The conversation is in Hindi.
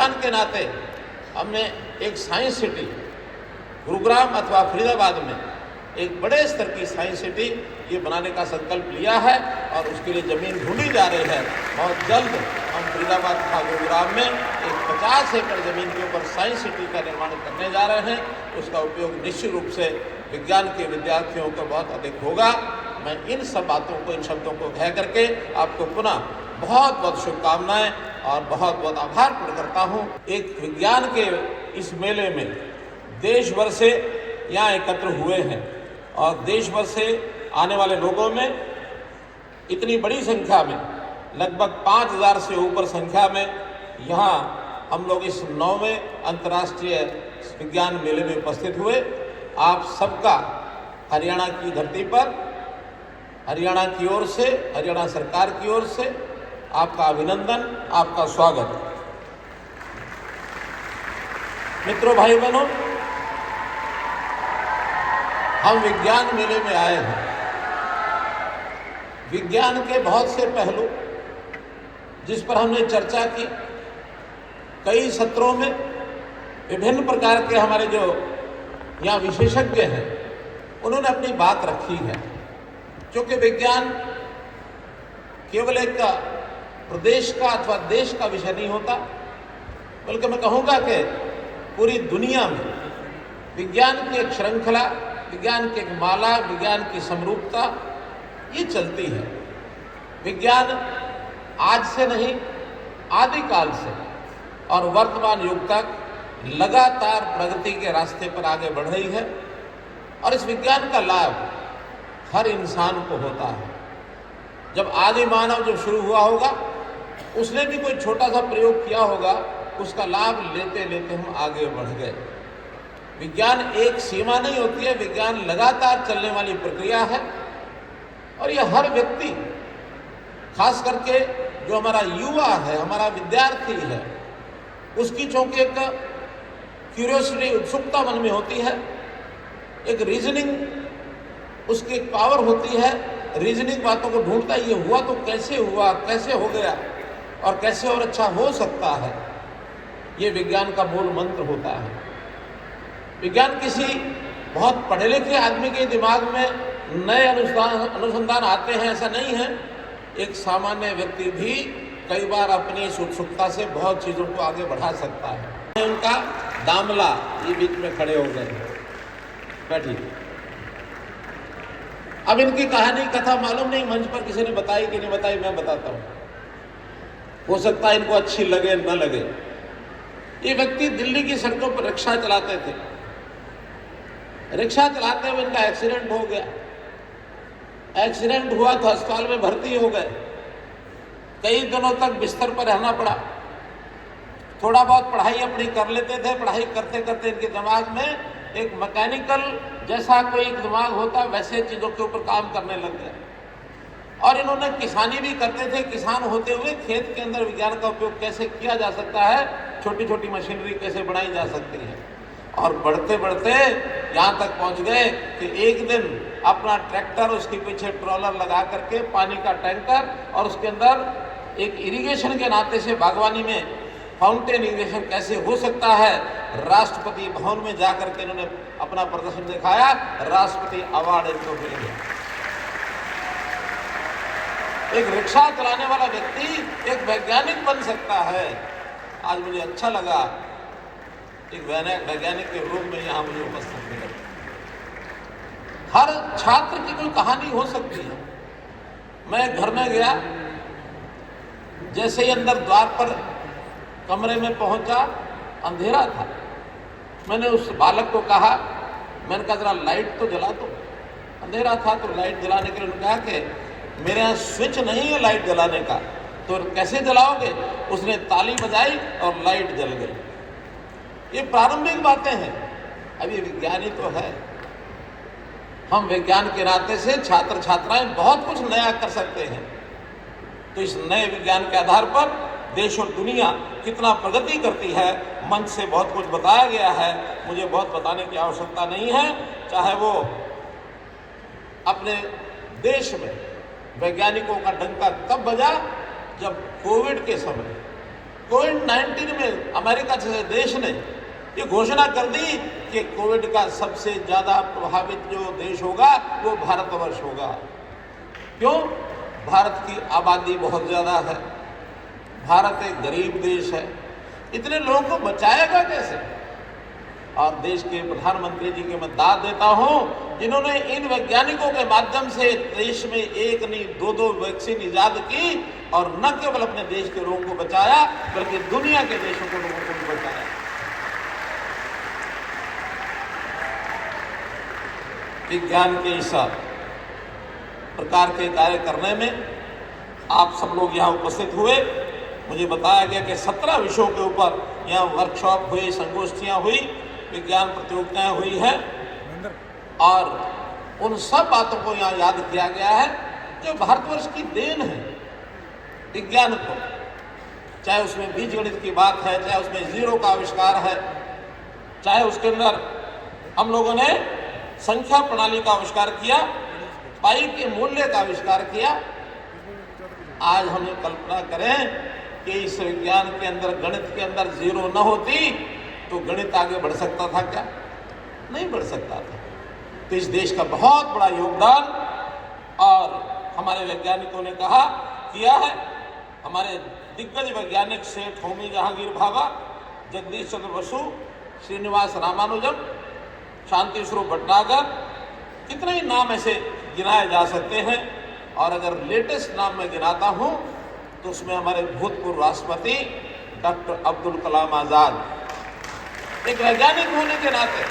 विज्ञान के नाते हमने एक साइंस सिटी गुरुग्राम अथवा फरीदाबाद में एक बड़े स्तर की साइंस सिटी ये बनाने का संकल्प लिया है और उसके लिए ज़मीन ढूंढी जा रही है। बहुत जल्द हम फरीदाबाद तथा गुरुग्राम में एक 50 एकड़ ज़मीन के ऊपर साइंस सिटी का निर्माण करने जा रहे हैं। उसका उपयोग निश्चित रूप से विज्ञान के विद्यार्थियों को बहुत अधिक होगा। मैं इन सब बातों को, इन शब्दों को कह करके आपको पुनः बहुत बहुत शुभकामनाएं और बहुत बहुत आभार प्रकट करता हूँ। एक विज्ञान के इस मेले में देश भर से यहाँ एकत्र हुए हैं और देश भर से आने वाले लोगों में इतनी बड़ी संख्या में, लगभग 5000 से ऊपर संख्या में यहाँ हम लोग इस 9वें अंतर्राष्ट्रीय विज्ञान मेले में उपस्थित हुए। आप सबका हरियाणा की धरती पर, हरियाणा की ओर से, हरियाणा सरकार की ओर से आपका अभिनंदन, आपका स्वागत। मित्रों, भाई बहनों, हम विज्ञान मेले में आए हैं। विज्ञान के बहुत से पहलू जिस पर हमने चर्चा की, कई सत्रों में विभिन्न प्रकार के हमारे जो यहाँ विशेषज्ञ हैं उन्होंने अपनी बात रखी है। क्योंकि विज्ञान केवल एक प्रदेश का अथवा देश का विषय नहीं होता, बल्कि मैं कहूँगा कि पूरी दुनिया में विज्ञान की एक श्रृंखला, विज्ञान की एक माला, विज्ञान की समरूपता ये चलती है। विज्ञान आज से नहीं, आदिकाल से और वर्तमान युग तक लगातार प्रगति के रास्ते पर आगे बढ़ रही है और इस विज्ञान का लाभ हर इंसान को होता है। जब आदि मानव जब शुरू हुआ होगा, उसने भी कोई छोटा सा प्रयोग किया होगा, उसका लाभ लेते लेते हम आगे बढ़ गए। विज्ञान एक सीमा नहीं होती है, विज्ञान लगातार चलने वाली प्रक्रिया है और यह हर व्यक्ति, खास करके जो हमारा युवा है, हमारा विद्यार्थी है, उसकी चूंकि एक क्यूरियोसिटी, उत्सुकता मन में होती है, एक रीजनिंग उसकी एक पावर होती है, रीजनिंग बातों को ढूंढता है, ये हुआ तो कैसे हुआ, कैसे हो गया और कैसे और अच्छा हो सकता है, ये विज्ञान का मूल मंत्र होता है। विज्ञान किसी बहुत पढ़े लिखे आदमी के दिमाग में नए अनुसंधान आते हैं ऐसा नहीं है। एक सामान्य व्यक्ति भी कई बार अपनी इस उत्सुकता से बहुत चीज़ों को आगे बढ़ा सकता है। उनका दामला ये बीच में खड़े हो गए, बैठिए। अब इनकी कहानी कथा मालूम नहीं मंच पर किसी ने बताई कि नहीं बताई, मैं बताता हूँ, हो सकता है इनको अच्छी लगे न लगे। ये व्यक्ति दिल्ली की सड़कों पर रिक्शा चलाते थे। रिक्शा चलाते हुए इनका एक्सीडेंट हो गया। एक्सीडेंट हुआ तो अस्पताल में भर्ती हो गए। कई दिनों तक बिस्तर पर रहना पड़ा। थोड़ा बहुत पढ़ाई अपनी कर लेते थे। पढ़ाई करते करते इनके दिमाग में एक मैकेनिकल जैसा कोई दिमाग होता, वैसे चीज़ों के ऊपर काम करने लग गए। और इन्होंने किसानी भी करते थे। किसान होते हुए खेत के अंदर विज्ञान का उपयोग कैसे किया जा सकता है, छोटी छोटी मशीनरी कैसे बनाई जा सकती है। और बढ़ते बढ़ते यहाँ तक पहुँच गए कि एक दिन अपना ट्रैक्टर, उसके पीछे ट्रॉलर लगा करके पानी का टैंकर और उसके अंदर एक इरिगेशन के नाते से बागवानी में फाउंटेन इरिगेशन कैसे हो सकता है, राष्ट्रपति भवन में जाकर के इन्होंने अपना प्रदर्शन दिखाया। राष्ट्रपति अवार्ड इनको मिल गया। एक रिक्शा चलाने वाला व्यक्ति एक वैज्ञानिक बन सकता है। आज मुझे अच्छा लगा एक वैज्ञानिक के रूप में यहाँ मुझे उपस्थित मिला। हर छात्र की कोई कहानी हो सकती है। मैं घर में गया, जैसे ही अंदर द्वार पर कमरे में पहुंचा, अंधेरा था। मैंने उस बालक को कहा, मैंने कहा जरा लाइट तो जला दो। अंधेरा था तो लाइट जलाने के लिए उन्होंने कहा कि मेरे यहाँ स्विच नहीं है लाइट जलाने का, तो कैसे जलाओगे। उसने ताली बजाई और लाइट जल गई। ये प्रारंभिक बातें हैं। अब ये विज्ञान ही तो है। हम विज्ञान के नाते से छात्र छात्राएं बहुत कुछ नया कर सकते हैं। तो इस नए विज्ञान के आधार पर देश और दुनिया कितना प्रगति करती है, मंच से बहुत कुछ बताया गया है। मुझे बहुत बताने की आवश्यकता नहीं है। चाहे वो अपने देश में वैज्ञानिकों का डंका तब बजा जब कोविड के समय कोविड-19 में अमेरिका जैसे देश ने ये घोषणा कर दी कि कोविड का सबसे ज्यादा प्रभावित जो देश होगा वो भारतवर्ष होगा। क्यों? भारत की आबादी बहुत ज्यादा है, भारत एक गरीब देश है, इतने लोगों को बचाएगा कैसे? और देश के प्रधानमंत्री जी की मैं दाद देता हूं, जिन्होंने इन वैज्ञानिकों के माध्यम से देश में एक नहीं दो वैक्सीन इजाद की और न केवल अपने देश के लोगों को बचाया बल्कि दुनिया के देशों को लोगों को भी बचाया। विज्ञान के इस प्रकार के कार्य करने में आप सब लोग यहाँ उपस्थित हुए। मुझे बताया गया कि 17 विषयों के ऊपर यहाँ वर्कशॉप हुई, संगोष्ठियाँ हुई, विज्ञान प्रतियोगिताएं हुई हैं और उन सब बातों को यहाँ याद किया गया है जो भारतवर्ष की देन है विज्ञान को। चाहे उसमें बीजगणित की बात है, चाहे उसमें जीरो का आविष्कार है, चाहे उसके अंदर हम लोगों ने संख्या प्रणाली का आविष्कार किया, पाई के मूल्य का आविष्कार किया। आज हमें कल्पना करें कि इस विज्ञान के अंदर, गणित के अंदर जीरो न होती तो गणित आगे बढ़ सकता था क्या? नहीं बढ़ सकता था। तो इस देश का बहुत बड़ा योगदान और हमारे वैज्ञानिकों ने किया है। हमारे दिग्गज वैज्ञानिक सेठ होमी जहांगीर भाभा, जगदीश चंद्र बसु, श्रीनिवास रामानुजम, शांति स्वरूप भटनागर, कितने ही नाम ऐसे गिनाए जा सकते हैं। और अगर लेटेस्ट नाम मैं गिनाता हूं तो उसमें हमारे भूतपूर्व राष्ट्रपति डॉक्टर अब्दुल कलाम आजाद, एक वैज्ञानिक होने के नाते